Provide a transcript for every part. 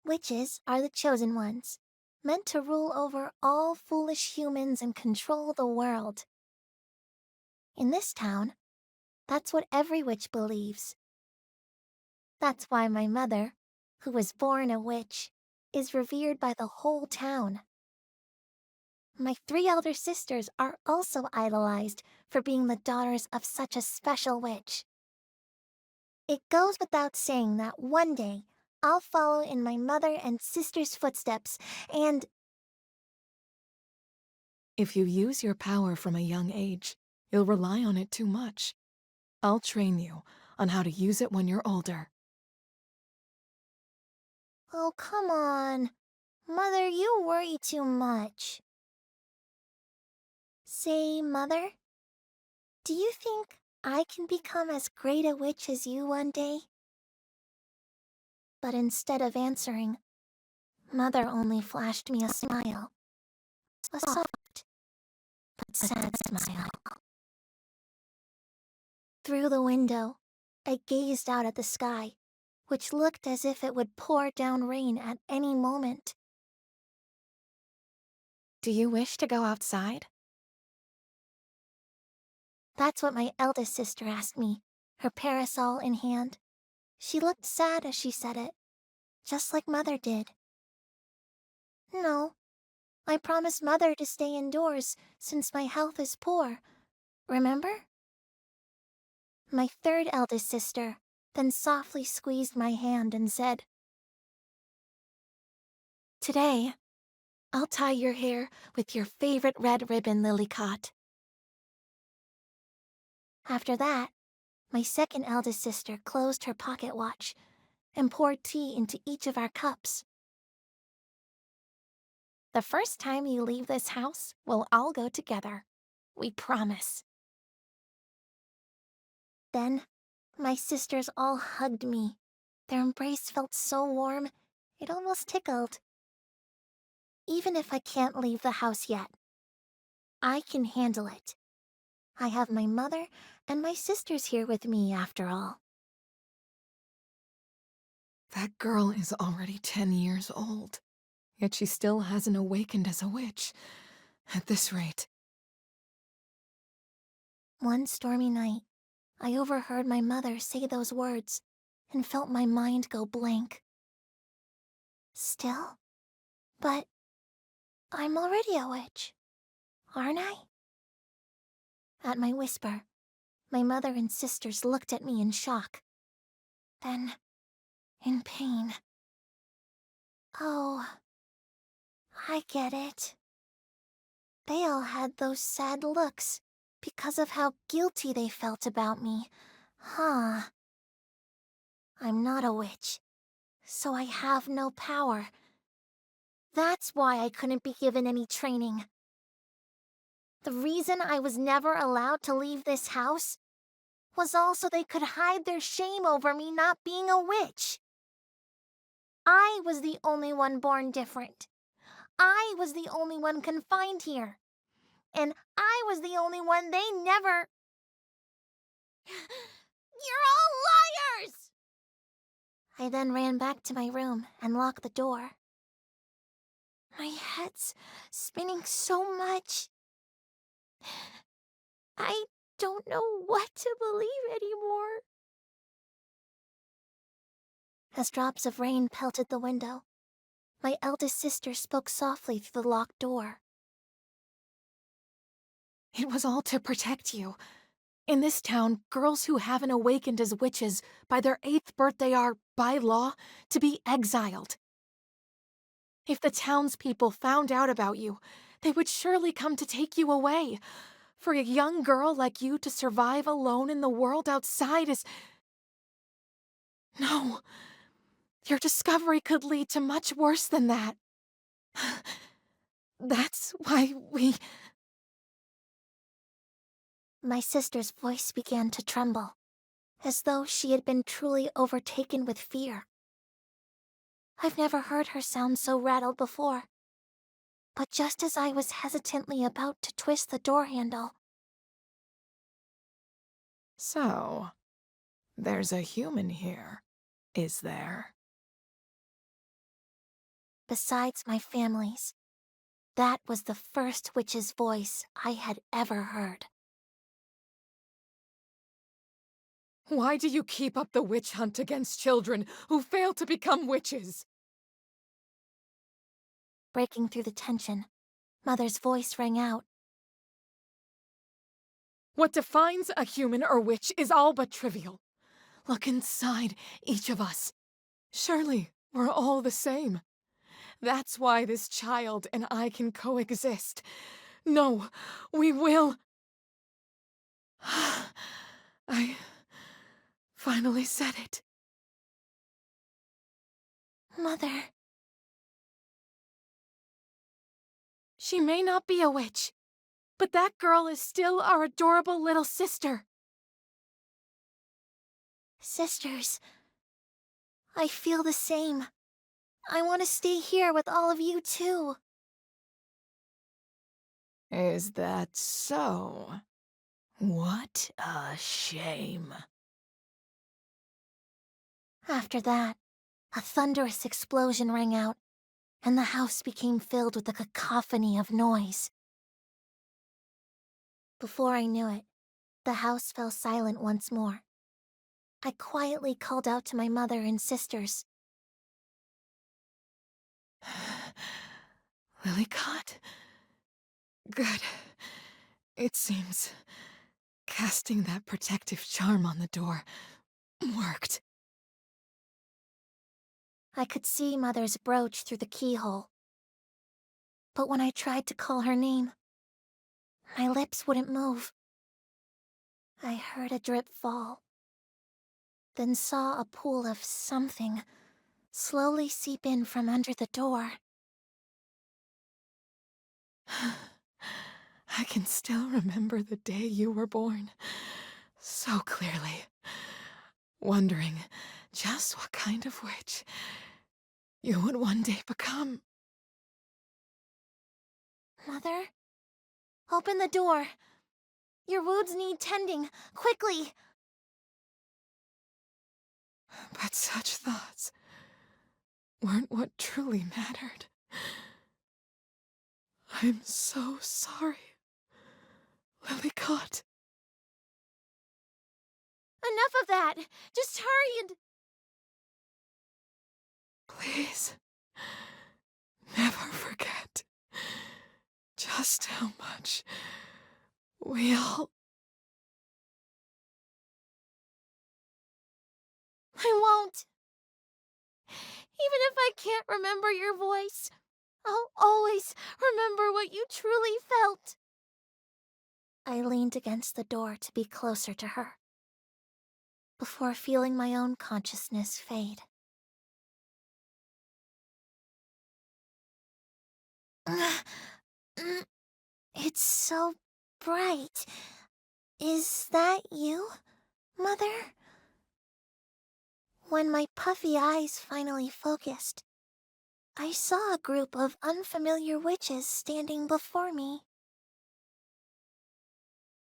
Witches are the chosen ones, meant to rule over all foolish humans and control the world. In this town, that's what every witch believes. That's why my mother, who was born a witch, is revered by the whole town. My three elder sisters are also idolized for being the daughters of such a special witch. It goes without saying that one day I'll follow in my mother and sister's footsteps and... If you use your power from a young age, you'll rely on it too much. I'll train you on how to use it when you're older. Oh, come on. Mother, you worry too much. Say, Mother, do you think I can become as great a witch as you one day? But instead of answering, Mother only flashed me a smile. A soft but sad smile. Through the window, I gazed out at the sky, which looked as if it would pour down rain at any moment. Do you wish to go outside? That's what my eldest sister asked me, her parasol in hand. She looked sad as she said it, just like Mother did. No, I promised Mother to stay indoors since my health is poor. Remember? My third eldest sister then softly squeezed my hand and said, Today, I'll tie your hair with your favorite red ribbon, LILLICOTTE. After that, my second eldest sister closed her pocket watch and poured tea into each of our cups. The first time you leave this house, we'll all go together. We promise. Then, my sisters all hugged me. Their embrace felt so warm, it almost tickled. Even if I can't leave the house yet, I can handle it. I have my mother and my sisters here with me after all. That girl is already 10 years old, yet she still hasn't awakened as a witch. At this rate. One stormy night, I overheard my mother say those words and felt my mind go blank. Still? But I'm already a witch, aren't I? At my whisper, my mother and sisters looked at me in shock. Then, in pain. Oh, I get it. They all had those sad looks because of how guilty they felt about me. Huh. I'm not a witch, so I have no power. That's why I couldn't be given any training. The reason I was never allowed to leave this house was also they could hide their shame over me not being a witch. I was the only one born different. I was the only one confined here. And I was the only one they never... You're all liars! I then ran back to my room and locked the door. My head's spinning so much. I don't know what to believe anymore. As drops of rain pelted the window, my eldest sister spoke softly through the locked door. It was all to protect you. In this town, girls who haven't awakened as witches by their 8th birthday are, by law, to be exiled. If the townspeople found out about you, they would surely come to take you away. For a young girl like you to survive alone in the world outside is... No. Your discovery could lead to much worse than that. That's why we... My sister's voice began to tremble, as though she had been truly overtaken with fear. I've never heard her sound so rattled before. But just as I was hesitantly about to twist the door handle... So, there's a human here, is there? Besides my family's, that was the first witch's voice I had ever heard. Why do you keep up the witch hunt against children who fail to become witches? Breaking through the tension, Mother's voice rang out. What defines a human or witch is all but trivial. Look inside each of us. Surely we're all the same. That's why this child and I can coexist. No, we will. I finally said it. Mother. She may not be a witch, but that girl is still our adorable little sister. Sisters. I feel the same. I want to stay here with all of you, too. Is that so? What a shame. After that, a thunderous explosion rang out, and the house became filled with a cacophony of noise. Before I knew it, the house fell silent once more. I quietly called out to my mother and sisters. Lillicott? Good. It seems casting that protective charm on the door worked. I could see Mother's brooch through the keyhole. But when I tried to call her name, my lips wouldn't move. I heard a drip fall, then saw a pool of something slowly seep in from under the door. I can still remember the day you were born, so clearly. Wondering just what kind of witch you would one day become. Mother? Open the door. Your wounds need tending, quickly! But such thoughts weren't what truly mattered. I'm so sorry, Lillicott. Enough of that! Just hurry and... Please, never forget just how much we all... I won't. Even if I can't remember your voice, I'll always remember what you truly felt. I leaned against the door to be closer to her, before feeling my own consciousness fade. It's so bright. Is that you, Mother? When my puffy eyes finally focused, I saw a group of unfamiliar witches standing before me.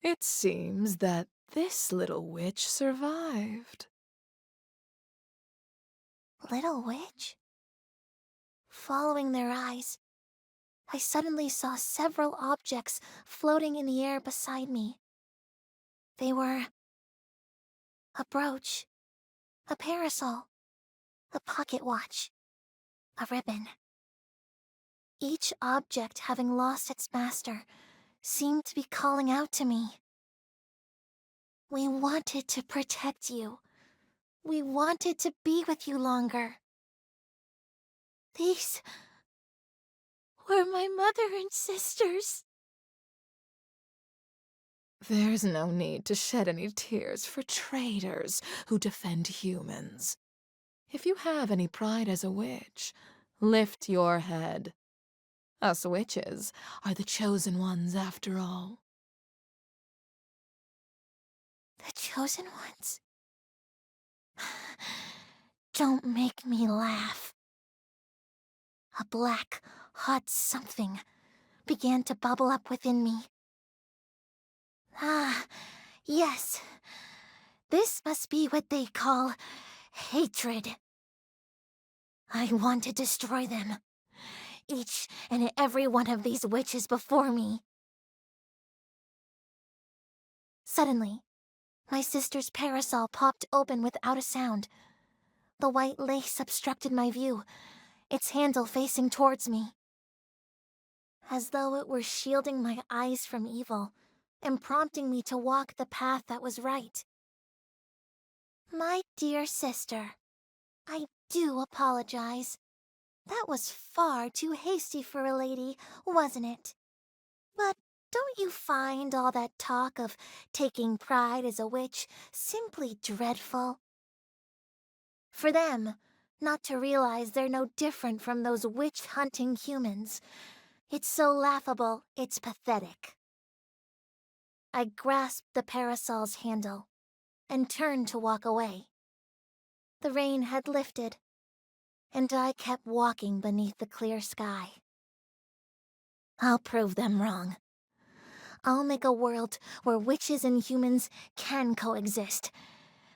It seems that this little witch survived. Little witch? Following their eyes, I suddenly saw several objects floating in the air beside me. They were a brooch, a parasol, a pocket watch, a ribbon. Each object, having lost its master, seemed to be calling out to me. We wanted to protect you. We wanted to be with you longer. These were my mother and sisters. There's no need to shed any tears for traitors who defend humans. If you have any pride as a witch, lift your head. Us witches are the chosen ones after all. The chosen ones? Don't make me laugh. A black, hot something began to bubble up within me. Ah, yes. This must be what they call hatred. I want to destroy them, each and every one of these witches before me. Suddenly, my sister's parasol popped open without a sound. The white lace obstructed my view, its handle facing towards me. As though it were shielding my eyes from evil and prompting me to walk the path that was right. My dear sister, I do apologize. That was far too hasty for a lady, wasn't it? But don't you find all that talk of taking pride as a witch simply dreadful? For them, not to realize they're no different from those witch-hunting humans, it's so laughable, it's pathetic. I grasped the parasol's handle and turned to walk away. The rain had lifted, and I kept walking beneath the clear sky. I'll prove them wrong. I'll make a world where witches and humans can coexist,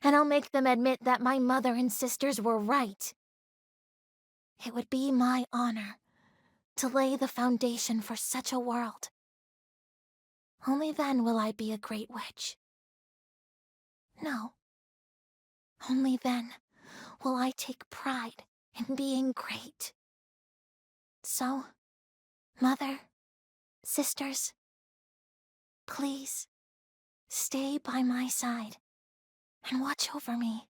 and I'll make them admit that my mother and sisters were right. It would be my honor to lay the foundation for such a world. Only then will I be a great witch. No, only then will I take pride in being great. So, Mother, sisters, please stay by my side and watch over me.